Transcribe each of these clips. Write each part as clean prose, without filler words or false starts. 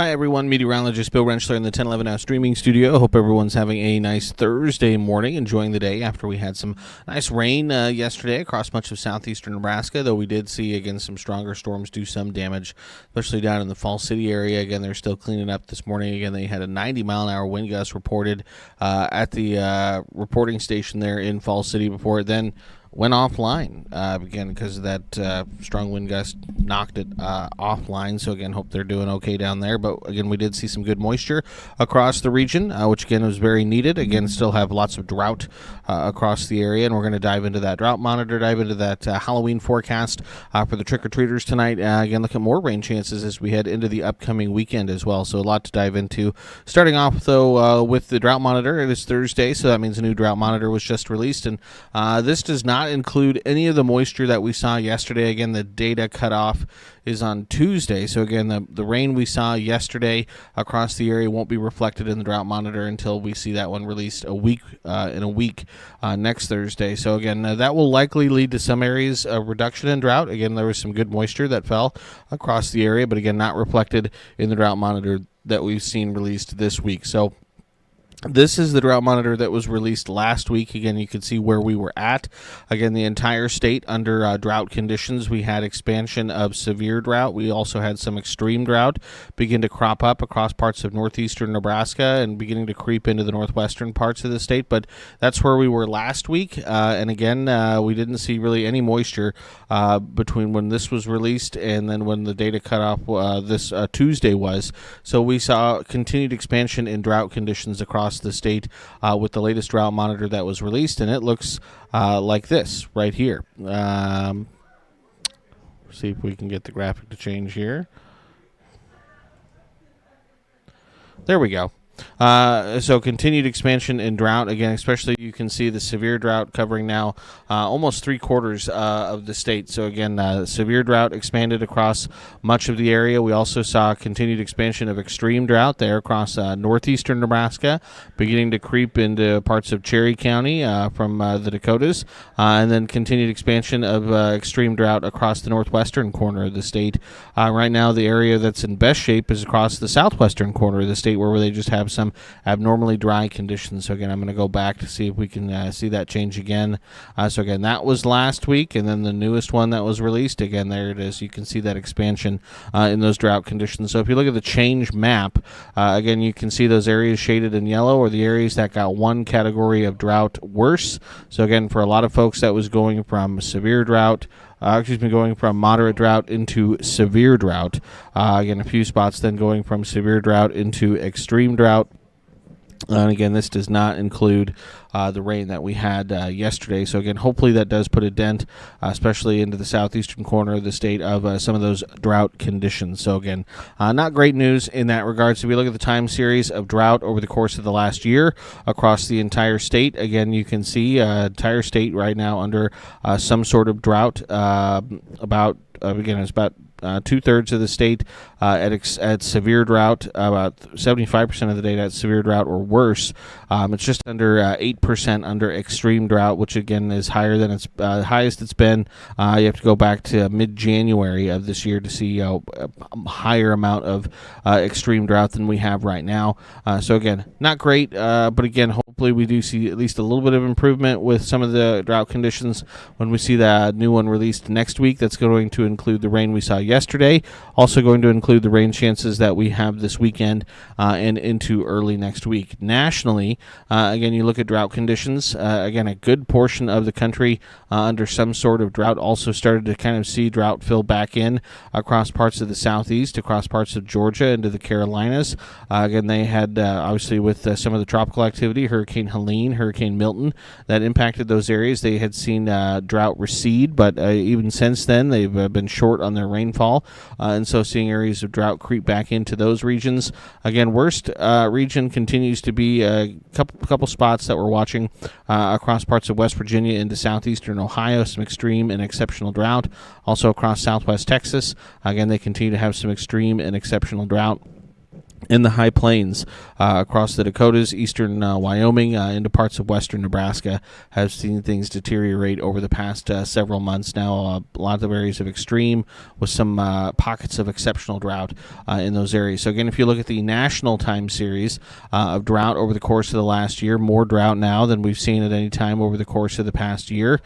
Hi everyone, Meteorologist Bill Rentschler in the 1011 Now streaming studio. Hope everyone's having a nice Thursday morning, enjoying the day after we had some nice rain yesterday across much of southeastern Nebraska, though we did see, again, some stronger storms do some damage, especially down in the Fall City area. Again, they're still cleaning up this morning. Again, they had a 90-mile-an-hour wind gust reported at the reporting station there in Fall City before it then went offline again because of that strong wind gust knocked it offline. So again, hope they're doing okay down there. But again, we did see some good moisture across the region, which again was very needed. Again, still have lots of drought across the area, and we're going to dive into that drought monitor, dive into that Halloween forecast for the trick-or-treaters tonight. Again, look at more rain chances as we head into the upcoming weekend as well. So a lot to dive into. Starting off though with the drought monitor, it is Thursday, so that means a new drought monitor was just released, and this does not include any of the moisture that we saw yesterday. Again, the data cutoff is on Tuesday, so again, the rain we saw yesterday across the area won't be reflected in the drought monitor until we see that one released in a week next Thursday. So again, that will likely lead to some areas of reduction in drought. Again, there was some good moisture that fell across the area, but again, not reflected in the drought monitor that we've seen released this week. So this is the drought monitor that was released last week. Again, you can see where we were at. Again, the entire state under drought conditions. We had expansion of severe drought. We also had some extreme drought begin to crop up across parts of northeastern Nebraska and beginning to creep into the northwestern parts of the state. But that's where we were last week. And again, we didn't see really any moisture between when this was released and then when the data cutoff this Tuesday was. So we saw continued expansion in drought conditions across the state with the latest drought monitor that was released, and it looks like this right here. See if we can get the graphic to change here. There we go. So continued expansion in drought. Again, especially you can see the severe drought covering now almost 3/4 of the state. So again, severe drought expanded across much of the area. We also saw continued expansion of extreme drought there across northeastern Nebraska, beginning to creep into parts of Cherry County from the Dakotas, and then continued expansion of extreme drought across the northwestern corner of the state. Right now, the area that's in best shape is across the southwestern corner of the state, where they just have some abnormally dry conditions. So again, I'm going to go back to see if we can see that change again. So again, that was last week, and then the newest one that was released, again, there it is. You can see that expansion in those drought conditions. So if you look at the change map, again, you can see those areas shaded in yellow are the areas that got one category of drought worse. So again, for a lot of folks, that was going from severe drought going from moderate drought into severe drought. Again, a few spots then going from severe drought into extreme drought. And again, this does not include the rain that we had yesterday. So again, hopefully that does put a dent, especially into the southeastern corner of the state, of some of those drought conditions. So again, not great news in that regard. So if we look at the time series of drought over the course of the last year across the entire state, again, you can see entire state right now under some sort of drought. Again, it's about 2/3 of the state at severe drought, about 75% of the data at severe drought or worse. It's just under 8% under extreme drought, which again is higher than its highest it's been. You have to go back to mid-January of this year to see a higher amount of extreme drought than we have right now. So again, not great, but again, hopefully we do see at least a little bit of improvement with some of the drought conditions when we see the new one released next week. That's going to include the rain we saw yesterday, also going to include the rain chances that we have this weekend and into early next week. Nationally, again, you look at drought conditions, again, a good portion of the country under some sort of drought. Also started to kind of see drought fill back in across parts of the southeast, across parts of Georgia, into the Carolinas. Again, they had, obviously, with some of the tropical activity, Hurricane Helene, Hurricane Milton, that impacted those areas. They had seen drought recede, but even since then, they've been short on their rainfall, and so seeing areas of drought creep back into those regions. Again, worst region continues to be a couple spots that we're watching across parts of West Virginia into southeastern Ohio, some extreme and exceptional drought. Also across southwest Texas, again, they continue to have some extreme and exceptional drought. in the high plains across the Dakotas, eastern Wyoming, into parts of western Nebraska, have seen things deteriorate over the past several months now. A lot of areas of extreme with some pockets of exceptional drought in those areas. So again, if you look at the national time series of drought over the course of the last year, more drought now than we've seen at any time over the course of the past year.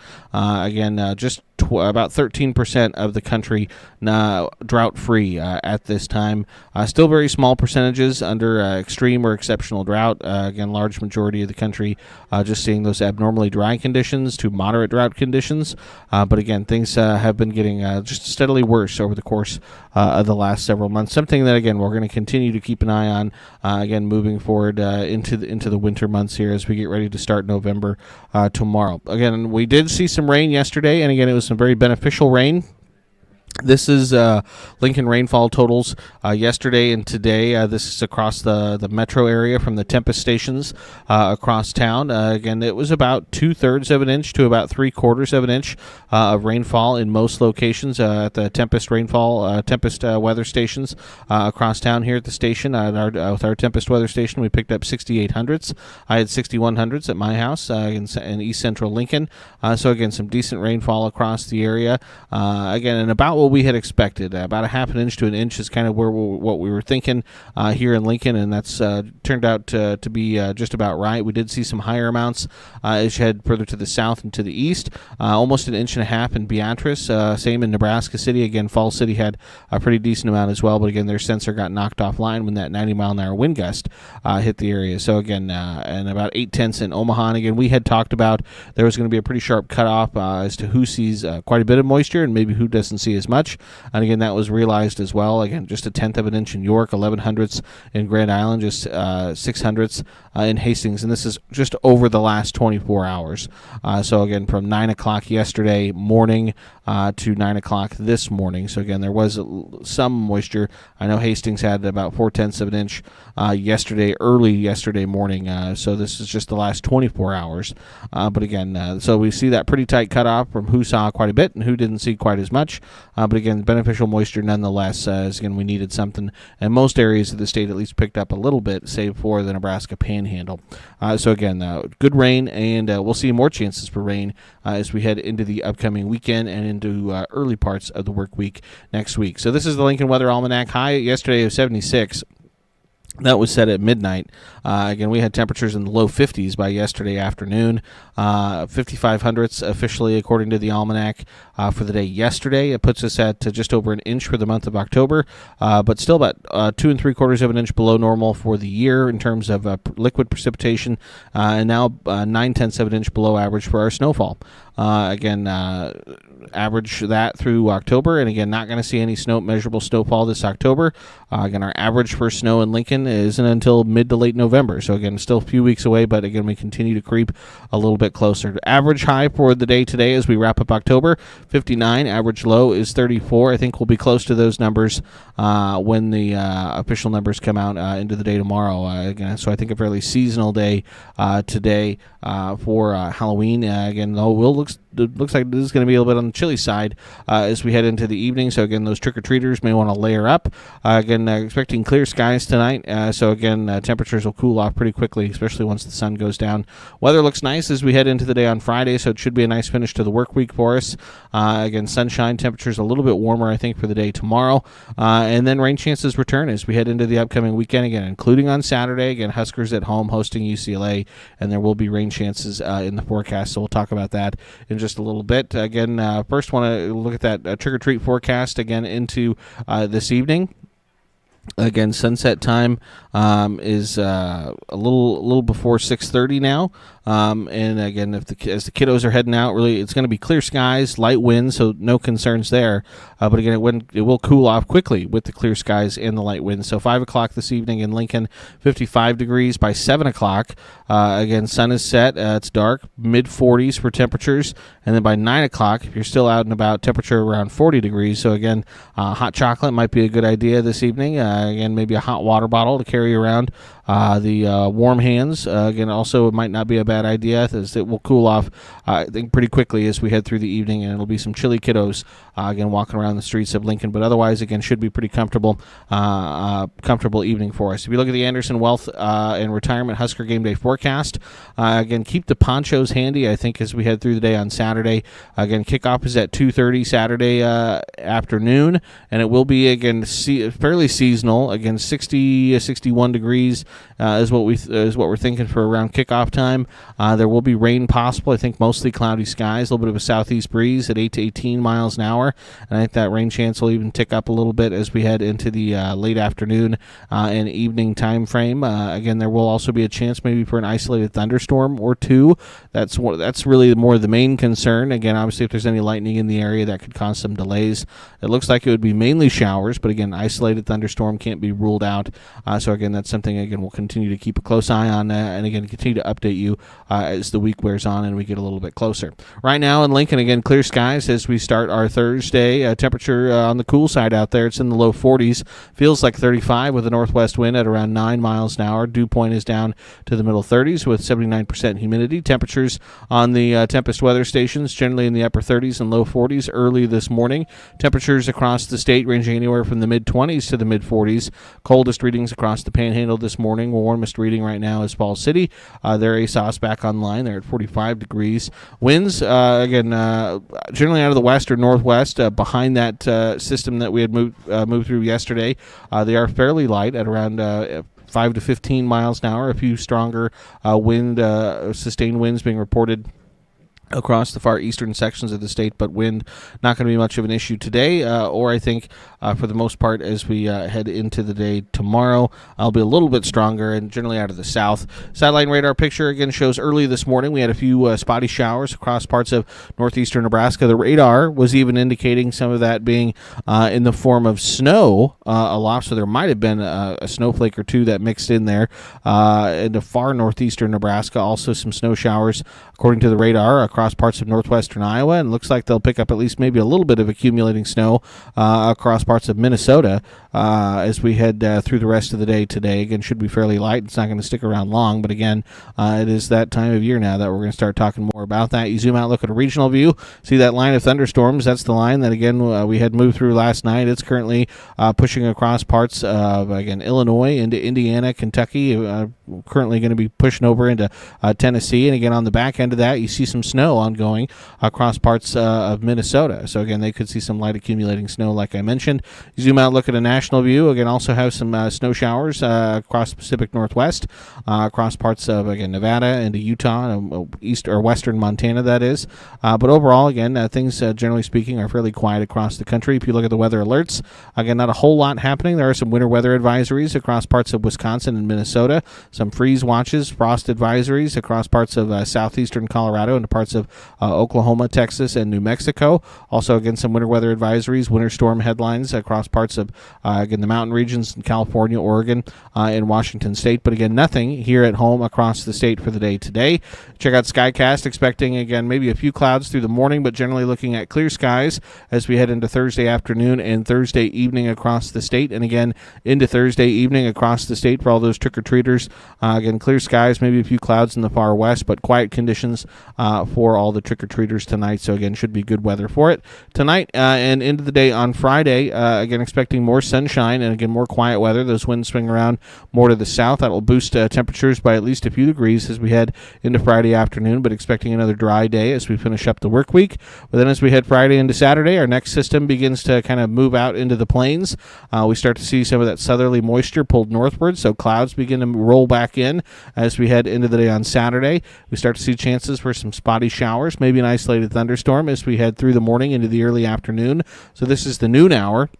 Just about 13% of the country drought-free at this time. Still very small percentages under extreme or exceptional drought. Again, large majority of the country just seeing those abnormally dry conditions to moderate drought conditions. But again, things have been getting just steadily worse over the course of the last several months. Something that, again, we're going to continue to keep an eye on, again, moving forward into the winter months here as we get ready to start November tomorrow. Again, we did see some rain yesterday, and again, it was some very beneficial rain. This is Lincoln rainfall totals yesterday and today. This is across the metro area from the Tempest stations across town. Again, it was about 2/3 of an inch to about 3/4 of an inch of rainfall in most locations at the Tempest weather stations across town here at the station. With our Tempest weather station, we picked up 6,800s. I had 6,100s at my house in East Central Lincoln. So again, some decent rainfall across the area. Again, and about what we had expected. About a half an inch to an inch is kind of what we were thinking here in Lincoln, and that's turned out to be just about right. We did see some higher amounts as you head further to the south and to the east. Almost an inch and a half in Beatrice. Same in Nebraska City. Again, Falls City had a pretty decent amount as well, but again, their sensor got knocked offline when that 90-mile-an-hour wind gust hit the area. So again, and about 0.8 in Omaha. And again, we had talked about there was going to be a pretty sharp cutoff as to who sees quite a bit of moisture and maybe who doesn't see as much. And again, that was realized as well. Again, just 1/10 of an inch in York, 1100ths in Grand Island, just 600ths in Hastings, and this is just over the last 24 hours. So again, from 9 o'clock yesterday morning to 9 o'clock this morning. So again, there was some moisture. I know Hastings had about 4/10 of an inch early yesterday morning. So this is just the last 24 hours. But again, so we see that pretty tight cutoff from who saw quite a bit and who didn't see quite as much. But again, beneficial moisture nonetheless, as again, we needed something. And most areas of the state at least picked up a little bit, save for the Nebraska Panhandle. So again, good rain, and we'll see more chances for rain as we head into the upcoming weekend and into early parts of the work week next week. So this is the Lincoln Weather Almanac. High yesterday of 76. That was set at midnight. Again, we had temperatures in the low 50s by yesterday afternoon. 5,500ths officially, according to the almanac, for the day yesterday. It puts us at just over an inch for the month of October, but still about 2 3/4 of an inch below normal for the year in terms of liquid precipitation, and now 9/10 of an inch below average for our snowfall. Again, average that through October, and again, not going to see any measurable snowfall this October. Again, our average for snow in Lincoln isn't until mid to late November, so again, still a few weeks away, but again, we continue to creep a little bit closer. Average high for the day today as we wrap up October, 59. Average low is 34. I think we'll be close to those numbers when the official numbers come out into the day tomorrow. Again, so I think a fairly seasonal day today for Halloween. Again, though, it looks like this is going to be a little bit on the chilly side as we head into the evening. So again, those trick-or-treaters may want to layer up. Again, expecting clear skies tonight. So again, temperatures will cool off pretty quickly, especially once the sun goes down. Weather looks nice as we head into the day on Friday, so it should be a nice finish to the work week for us. Again, sunshine, temperatures a little bit warmer, I think, for the day tomorrow. And then rain chances return as we head into the upcoming weekend again, including on Saturday. Again, Huskers at home hosting UCLA, and there will be rain chances in the forecast, so we'll talk about that in just a little bit. Again, first want to look at that trick-or-treat forecast again into this evening. Again, sunset time is a little before 6:30 now. And again, as the kiddos are heading out, really, it's going to be clear skies, light winds, so no concerns there. But again, it will cool off quickly with the clear skies and the light winds. So 5 o'clock this evening in Lincoln, 55 degrees. By 7 o'clock, again, sun is set. It's dark, mid-40s for temperatures. And then by 9 o'clock, if you're still out and about, temperature around 40 degrees. So again, hot chocolate might be a good idea this evening. Again, maybe a hot water bottle to carry around The warm hands, again, also might not be a bad idea, as it will cool off, I think, pretty quickly as we head through the evening, and it'll be some chilly kiddos, again, walking around the streets of Lincoln. But otherwise, again, should be pretty comfortable evening for us. If you look at the Anderson Wealth and Retirement Husker Game Day forecast, again, keep the ponchos handy, I think, as we head through the day on Saturday. Again, kickoff is at 2:30 Saturday afternoon, and it will be, again, fairly seasonal. Again, 60, 61 degrees is what we're thinking for around kickoff time. There will be rain possible. I think mostly cloudy skies, a little bit of a southeast breeze at 8 to 18 miles an hour, and I think that rain chance will even tick up a little bit as we head into the late afternoon and evening time frame. Again, there will also be a chance maybe for an isolated thunderstorm or two. That's really more the main concern. Again, obviously, if there's any lightning in the area, that could cause some delays. It looks like it would be mainly showers, but again, isolated thunderstorm can't be ruled out. So again, that's something, again, we'll continue to keep a close eye on, and again, continue to update you as the week wears on and we get a little bit closer. Right now in Lincoln, again, clear skies as we start our Thursday. Temperature on the cool side out there, it's in the low 40s. Feels like 35 with a northwest wind at around 9 miles an hour. Dew point is down to the middle 30s with 79% humidity. Temperatures on the Tempest weather stations generally in the upper 30s and low 40s early this morning. Temperatures across the state ranging anywhere from the mid-20s to the mid-40s. Coldest readings across the Panhandle this morning. Warmest reading right now is Falls City. Their ASOS back online. They're at 45 degrees. Winds, again, generally out of the west or northwest, behind that system that we had moved through yesterday. They are fairly light at around 5 to 15 miles an hour. A few stronger sustained winds being reported across the far eastern sections of the state, but wind not going to be much of an issue today, or I think for the most part as we head into the day tomorrow. I'll be a little bit stronger and generally out of the south. Satellite radar picture again shows early this morning we had a few spotty showers across parts of northeastern Nebraska. The radar was even indicating some of that being in the form of snow aloft, so there might have been a snowflake or two that mixed in there. In the far northeastern Nebraska, also some snow showers according to the radar across parts of northwestern Iowa, and looks like they'll pick up at least maybe a little bit of accumulating snow across parts of Minnesota as we head through the rest of the day today. Again, should be fairly light. It's not going to stick around long, but again, it is that time of year now that we're going to start talking more about that. You zoom out, look at a regional view, see that line of thunderstorms. That's the line that, again, we had moved through last night. It's currently pushing across parts of, again, Illinois into Indiana, Kentucky, currently going to be pushing over into Tennessee. And again, on the back end of that, you see some snow ongoing across parts of Minnesota. So again, they could see some light accumulating snow like I mentioned. You zoom out, look at a national view. Again, also have some snow showers across the Pacific Northwest, across parts of, again, Nevada into Utah, east or western Montana, that is. But overall, again, things generally speaking are fairly quiet across the country. If you look at the weather alerts, again, not a whole lot happening. There are some winter weather advisories across parts of Wisconsin and Minnesota, some freeze watches, frost advisories across parts of southeastern Colorado and parts of Oklahoma, Texas, and New Mexico. Also, again, some winter weather advisories, winter storm headlines across parts of, again, the mountain regions in California, Oregon, and Washington State. But again, nothing here at home across the state for the day today. Check out Skycast, expecting, again, maybe a few clouds through the morning, but generally looking at clear skies as we head into Thursday afternoon and Thursday evening across the state. And again, into Thursday evening across the state for all those trick-or-treaters. Again, clear skies, maybe a few clouds in the far west, but quiet conditions for all the trick-or-treaters tonight. So again, should be good weather for it tonight and into the day on Friday. Again, expecting more sunshine and again more quiet weather. Those winds swing around more to the south. That will boost temperatures by at least a few degrees as we head into Friday afternoon, but expecting another dry day as we finish up the work week. But then as we head Friday into Saturday, our next system begins to kind of move out into the plains. We start to see some of that southerly moisture pulled northward, so clouds begin to roll back in as we head into the day on Saturday. We start to see chances for some spotty showers, maybe an isolated thunderstorm as we head through the morning into the early afternoon. So this is the noon hour.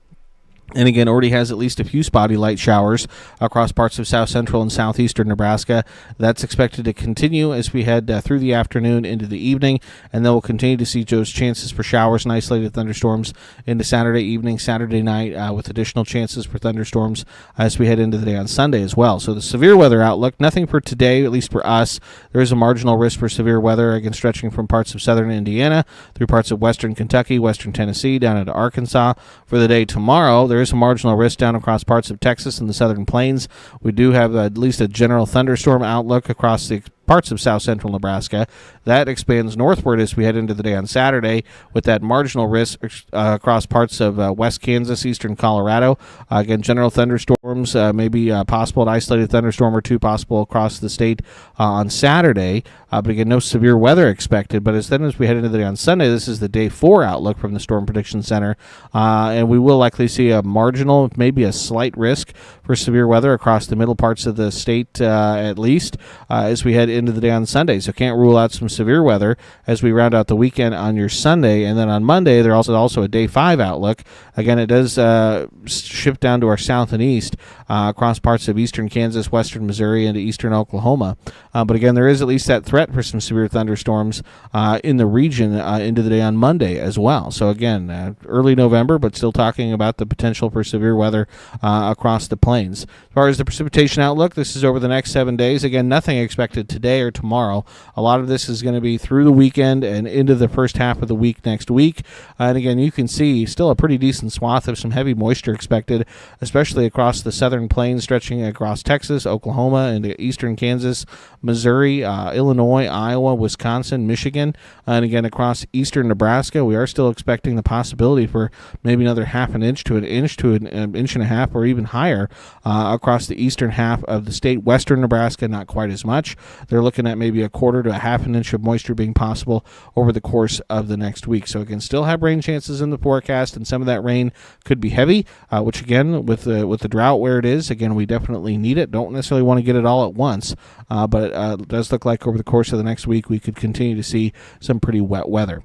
And again, already has at least a few spotty light showers across parts of south central and southeastern Nebraska. That's expected to continue as we head through the afternoon into the evening, and then we'll continue to see those chances for showers and isolated thunderstorms into Saturday evening, Saturday night, with additional chances for thunderstorms as we head into the day on Sunday as well. So the severe weather outlook, nothing for today, at least for us. There is a marginal risk for severe weather, again, stretching from parts of southern Indiana through parts of western Kentucky, western Tennessee, down into Arkansas. For the day tomorrow, there is a marginal risk down across parts of Texas and the southern plains. We do have at least a general thunderstorm outlook across the parts of south central Nebraska. That expands northward as we head into the day on Saturday, with that marginal risk across parts of west Kansas, eastern Colorado. Again, general thunderstorms, maybe possible an isolated thunderstorm or two possible across the state on Saturday. But again, no severe weather expected. But as we head into the day on Sunday, this is the day 4 outlook from the Storm Prediction Center. And we will likely see a marginal, maybe a slight risk for severe weather across the middle parts of the state, at least, as we head into the day on Sunday. So can't rule out some severe weather as we round out the weekend on your Sunday. And then on Monday, there's also a day 5 outlook. Again, it does shift down to our south and east across parts of eastern Kansas, western Missouri, and eastern Oklahoma. But again, there is at least that threat for some severe thunderstorms in the region into the day on Monday as well. So again, early November, but still talking about the potential for severe weather across the plains. As far as the precipitation outlook, this is over the next 7 days. Again, nothing expected today or tomorrow. A lot of this is going to be through the weekend and into the first half of the week next week. And again, you can see still a pretty decent swath of some heavy moisture expected, especially across the southern plains, stretching across Texas, Oklahoma, into eastern Kansas, Missouri, Illinois, Iowa, Wisconsin, Michigan, and again across eastern Nebraska. We are still expecting the possibility for maybe another half an inch to an inch to an inch and a half or even higher across the eastern half of the state. Western Nebraska, not quite as much. They're looking at maybe a quarter to a half an inch of moisture being possible over the course of the next week. So again, still have rain chances in the forecast, and some of that rain could be heavy, which again, with the drought where it is, again, we definitely need it. Don't necessarily want to get it all at once, but it does look like over the course of the next week we could continue to see some pretty wet weather.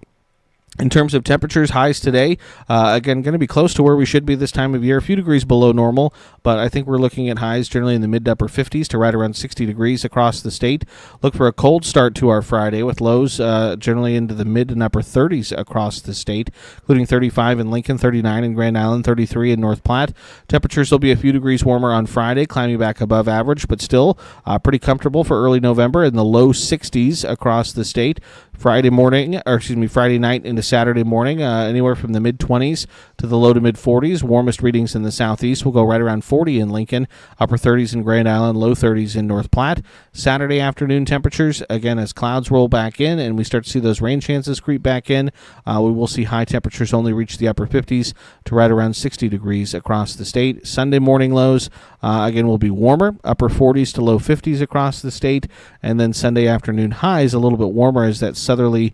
In terms of temperatures, highs today, again, going to be close to where we should be this time of year, a few degrees below normal, but I think we're looking at highs generally in the mid to upper 50s to right around 60 degrees across the state. Look for a cold start to our Friday with lows generally into the mid and upper 30s across the state, including 35 in Lincoln, 39 in Grand Island, 33 in North Platte. Temperatures will be a few degrees warmer on Friday, climbing back above average, but still pretty comfortable for early November in the low 60s across the state. Friday night into Saturday morning, anywhere from the mid-20s to the low to mid-40s. Warmest readings in the southeast will go right around 40 in Lincoln, upper 30s in Grand Island, low 30s in North Platte. Saturday afternoon temperatures, again, as clouds roll back in and we start to see those rain chances creep back in, we will see high temperatures only reach the upper 50s to right around 60 degrees across the state. Sunday morning lows, again, will be warmer, upper 40s to low 50s across the state, and then Sunday afternoon highs a little bit warmer as that southerly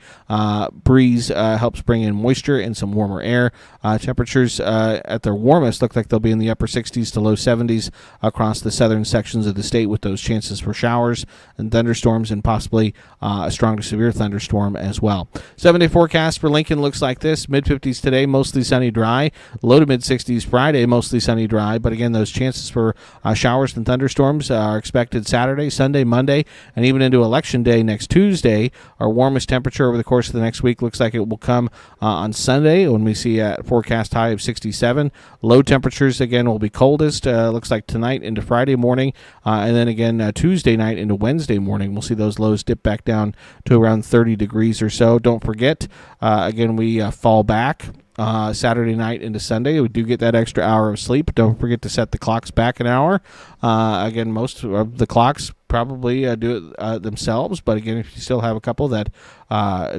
breeze helps bring in moisture and some warmer air. Temperatures at their warmest look like they'll be in the upper 60s to low 70s across the southern sections of the state, with those chances for showers and thunderstorms and possibly a strong to severe thunderstorm as well. 7-day forecast for Lincoln looks like this. Mid-50s today, mostly sunny, dry. Low to mid-60s Friday, mostly sunny, dry. But again, those chances for showers and thunderstorms are expected Saturday, Sunday, Monday, and even into Election Day next Tuesday. Our warmest temperature over the course of the next week looks like it will come on Sunday when we see a forecast high of 67. Low temperatures again will be coldest. Looks like tonight into Friday morning, and then again Tuesday night into Wednesday morning. We'll see those lows dip back down to around 30 degrees or so. Don't forget, again, we fall back Saturday night into Sunday. We do get that extra hour of sleep. Don't forget to set the clocks back an hour. Again, most of the clocks probably do it themselves, but again, if you still have a couple that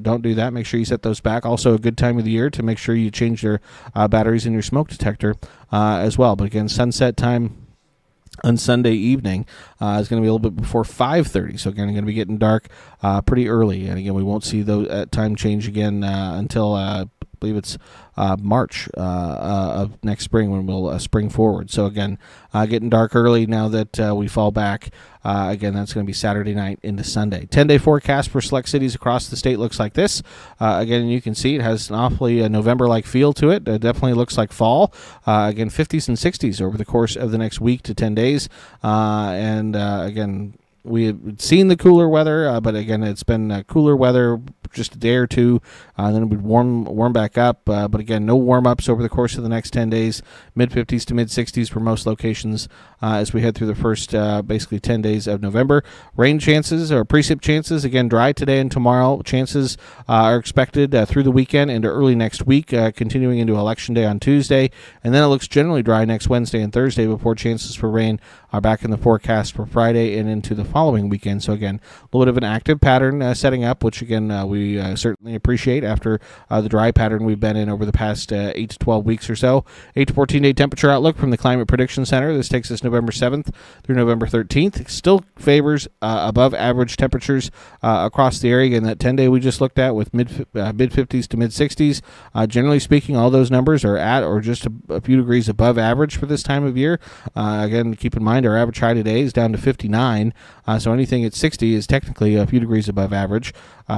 don't do that, make sure you set those back. Also a good time of the year to make sure you change your batteries in your smoke detector as well. But again, sunset time on Sunday evening is going to be a little bit before 5:30, so again, going to be getting dark pretty early, and again, we won't see that time change again until I believe it's March of next spring when we'll spring forward. So again, getting dark early now that we fall back. Again, that's going to be Saturday night into Sunday. 10-day forecast for select cities across the state looks like this. Again, you can see it has an awfully November-like feel to it. It definitely looks like fall. Again, 50s and 60s over the course of the next week to 10 days. And again, we have seen the cooler weather, but again, it's been cooler weather just a day or two, then it would warm back up. But again, no warm-ups over the course of the next 10 days. Mid-50s to mid-60s for most locations as we head through the first basically 10 days of November. Rain chances or precip chances, again, dry today and tomorrow. Chances are expected through the weekend into early next week, continuing into Election Day on Tuesday. And then it looks generally dry next Wednesday and Thursday before chances for rain are back in the forecast for Friday and into the following weekend. So again, a little bit of an active pattern setting up, which again we certainly appreciate after the dry pattern we've been in over the past 8 to 12 weeks or so. 8 to 14 day temperature outlook from the Climate Prediction Center. This takes us November 7th through November 13th. Still favors above average temperatures across the area. Again, that 10 day we just looked at with mid 50s to mid 60s. Generally speaking, all those numbers are at or just a few degrees above average for this time of year. Again, keep in mind our average high today is down to 59, so anything at 60 is technically a few degrees above average.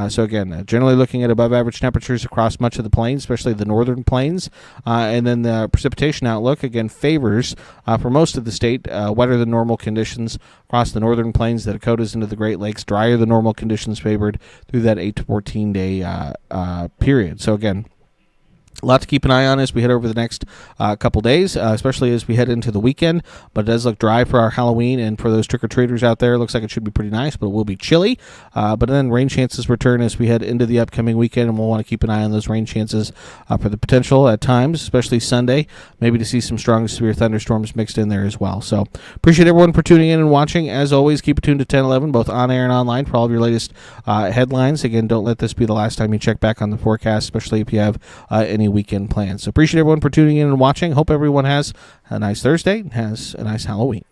So again, generally looking at above average temperatures across much of the plains, especially the northern plains. And then the precipitation outlook, again, favors for most of the state wetter than normal conditions across the northern plains, the Dakotas into the Great Lakes, drier than normal conditions favored through that 8 to 14 day period. So again, a lot to keep an eye on as we head over the next couple days, especially as we head into the weekend. But it does look dry for our Halloween, and for those trick-or-treaters out there, it looks like it should be pretty nice, but it will be chilly. But then rain chances return as we head into the upcoming weekend, and we'll want to keep an eye on those rain chances for the potential at times, especially Sunday, maybe to see some strong severe thunderstorms mixed in there as well. So appreciate everyone for tuning in and watching. As always, keep it tuned to 1011, both on air and online, for all of your latest headlines. Again, don't let this be the last time you check back on the forecast, especially if you have any weekend plans. So appreciate everyone for tuning in and watching. Hope everyone has a nice Thursday and has a nice Halloween.